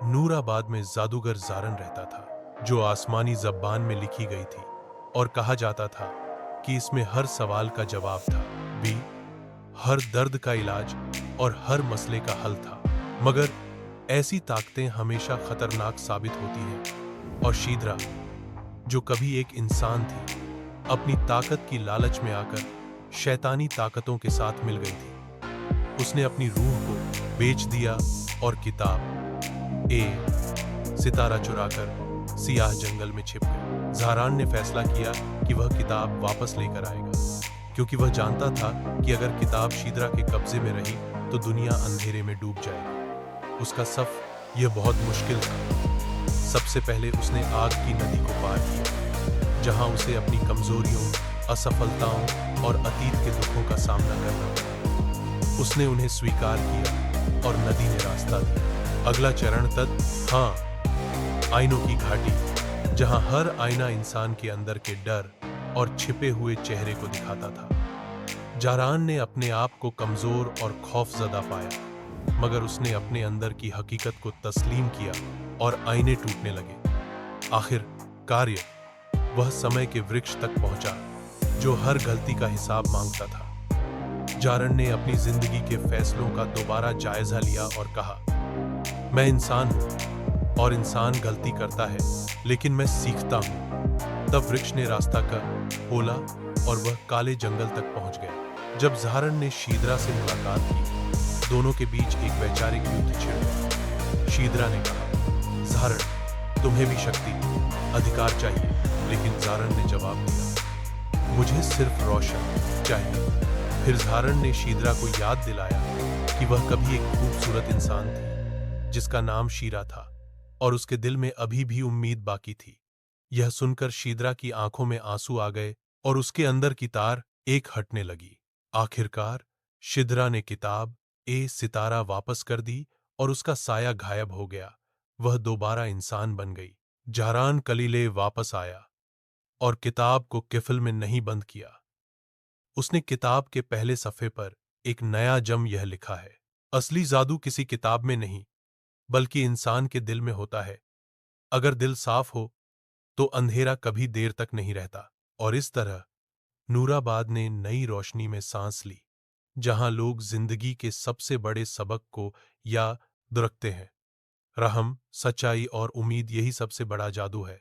नूराबाद में जादूगर जारन रहता था, जो आसमानी ज़बान में लिखी गई थी और कहा जाता था कि इसमें हर सवाल का जवाब था, भी हर दर्द का इलाज और हर मसले का हल था। मगर ऐसी ताकतें हमेशा खतरनाक साबित होती हैं और शीद्रा, जो कभी एक इंसान थी, अपनी ताकत की लालच में आकर शैतानी ताकतों के साथ मिल गई थी। उसने अपनी रूह को बेच दिया और किताब सितारा चुराकर सियाह जंगल में छिप गई। ज़हरान ने फैसला किया कि वह किताब वापस लेकर आएगा, क्योंकि वह जानता था कि अगर किताब शीद्रा के कब्जे में रही तो दुनिया अंधेरे में डूब जाएगी। उसका सफ़र यह बहुत मुश्किल था। सबसे पहले उसने आग की नदी को पार किया, जहां उसे अपनी कमजोरियों, असफलताओं और अतीत के दुखों का सामना करना पड़ा। उसने उन्हें स्वीकार किया और नदी ने रास्ता दिया। अगला चरण आईनों की घाटी, जहां हर आईना इंसान के अंदर के डर और छिपे हुए चेहरे को दिखाता था। जारान ने अपने आप को कमजोर और खौफजदा पाया, मगर उसने अपने अंदर की हकीकत को तस्लीम किया और आईने टूटने लगे। आखिर कार्य वह समय के वृक्ष तक पहुंचा, जो हर गलती का हिसाब मांगता था। जारन ने अपनी जिंदगी के फैसलों का दोबारा जायजा लिया और कहा, मैं इंसान हूं और इंसान गलती करता है, लेकिन मैं सीखता हूं। तब वृक्ष ने रास्ता खोला और वह काले जंगल तक पहुंच गया। जब ज़हरान ने शीद्रा से मुलाकात की, दोनों के बीच एक वैचारिक युद्ध छिड़ गया। शीद्रा ने कहा, ज़हरान, तुम्हें भी शक्ति, अधिकार चाहिए। लेकिन ज़हरान ने जवाब दिया, मुझे सिर्फ रोशन चाहिए। फिर ज़हरान ने शीद्रा को याद दिलाया कि वह कभी एक खूबसूरत इंसान थी, जिसका नाम शीरा था, और उसके दिल में अभी भी उम्मीद बाकी थी। यह सुनकर शीद्रा की आंखों में आंसू आ गए और उसके अंदर की तार एक हटने लगी। आखिरकार शीद्रा ने किताब सितारा वापस कर दी और उसका साया गायब हो गया। वह दोबारा इंसान बन गई। जारान कलीले वापस आया और किताब को किफल में नहीं बंद किया। उसने किताब के पहले सफ़े पर एक नया जम यह लिखा है, असली जादू किसी किताब में नहीं, बल्कि इंसान के दिल में होता है। अगर दिल साफ हो तो अंधेरा कभी देर तक नहीं रहता। और इस तरह नूराबाद ने नई रोशनी में सांस ली, जहां लोग जिंदगी के सबसे बड़े सबक को याद रखते हैं। रहम, सच्चाई और उम्मीद, यही सबसे बड़ा जादू है।